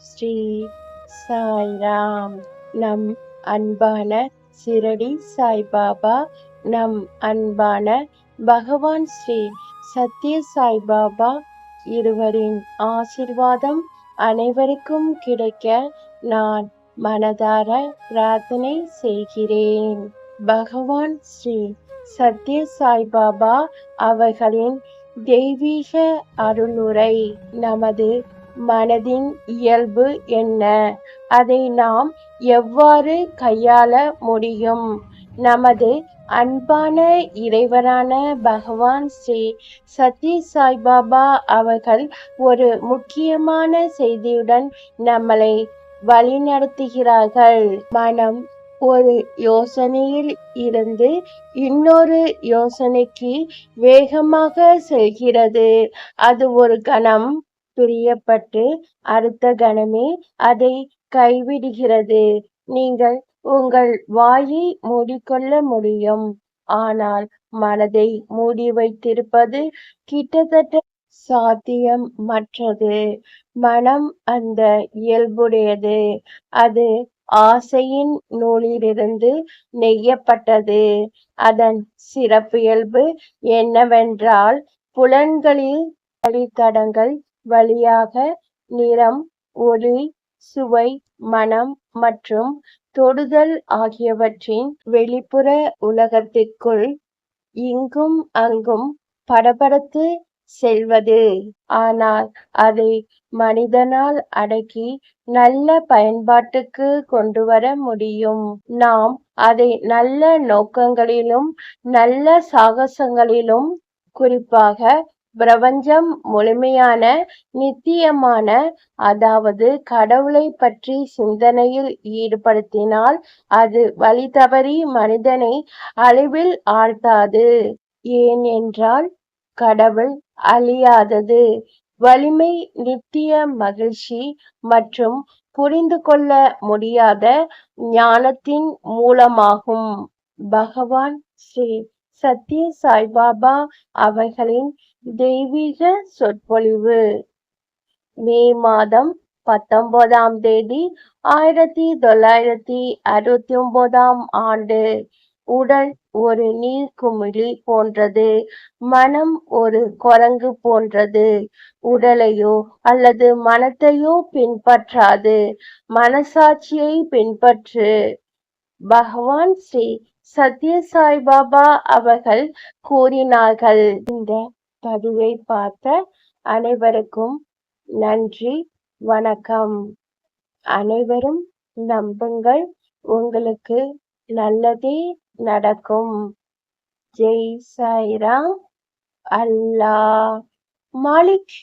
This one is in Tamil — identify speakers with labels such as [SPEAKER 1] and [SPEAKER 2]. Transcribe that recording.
[SPEAKER 1] ஸ்ரீ சாய்ராம். நம் அன்பான சிரடி சாய்பாபா, நம் அன்பான பகவான் ஸ்ரீ சத்ய சாய்பாபா இருவரின் ஆசிர்வாதம் அனைவருக்கும் கிடைக்க நான் மனதார பிரார்த்தனை செய்கிறேன். பகவான் ஸ்ரீ சத்ய சாய்பாபா அவர்களின் தெய்வீக அருளுரை. நமது மனதின் இயல்பு என்ன? அதை நாம் எவ்வாறு கையாள முடியும்? நமது அன்பான இறைவனான பகவான் ஸ்ரீ சத்ய சாய்பாபா அவர்கள் ஒரு முக்கியமான செய்தியுடன் நம்மளை வழிநடத்துகிறார்கள். மனம் ஒரு யோசனையில் இருந்து இன்னொரு யோசனைக்கு வேகமாக செல்கிறது. அது ஒரு கணம் பிரியப்பட்டு அடுத்த கணமே அதை கைவிடுகிறது. நீங்கள் உங்கள் வாயை மூடிக்கொள்ள முடியும், ஆனால் மனதை மூடி வைத்திருப்பது கிட்டத்தட்ட சாத்தியமற்றது. மனம் அந்த இயல்புடையது. அது ஆசையின் நூலிலிருந்து நெய்யப்பட்டது. அதன் சிறப்பியல்பு என்னவென்றால், புலன்களில் வழித்தடங்கள் வழியாக நிறம், ஒளி, சுவை, மனம் மற்றும் தொடுதல் ஆகியவற்றின் வெளிப்புற உலகத்திற்குள் இங்கும் அங்கும் படபடத்து செல்வது. ஆனால் அதை மனிதனால் அடக்கி நல்ல பயன்பாட்டுக்கு கொண்டுவர முடியும். நாம் அதை நல்ல நோக்கங்களிலும் நல்ல சாகசங்களிலும், குறிப்பாக பிரபஞ்சம் முழுமையான நித்தியமான, அதாவது கடவுளை பற்றி சிந்தனையில் ஈடுபடுத்தினால் அது வழி தவறி மனிதனை அழிவில் ஆழ்த்தாது. ஏன் என்றால் கடவுள் அழியாதது. வலிமை, நித்திய மகிழ்ச்சி மற்றும் புரிந்து கொள்ள முடியாத ஞானத்தின் மூலமாகும். பகவான் ஸ்ரீ சத்ய சாய்பாபா அவர்களின் தெய்வீக சொற்பொழிவு. மே மாதம் 19ஆம் தேதி 1969ஆம் ஆண்டு. உடல் ஒரு நீர்க்குமிழி போன்றது. மனம் ஒரு குரங்கு போன்றது. உடலையோ அல்லது மனத்தையோ பின்பற்றாது, மனசாட்சியை பின்பற்று. பகவான் ஸ்ரீ சத்ய சாய்பாபா அவர்கள் கூறினார்கள். இந்த பதிவை பார்த்த அனைவருக்கும் நன்றி, வணக்கம். அனைவரும் நம்புங்கள், உங்களுக்கு நல்லதே நடக்கும். ஜெய் சாய்ராம். அல்லாஹ் மாலிக்.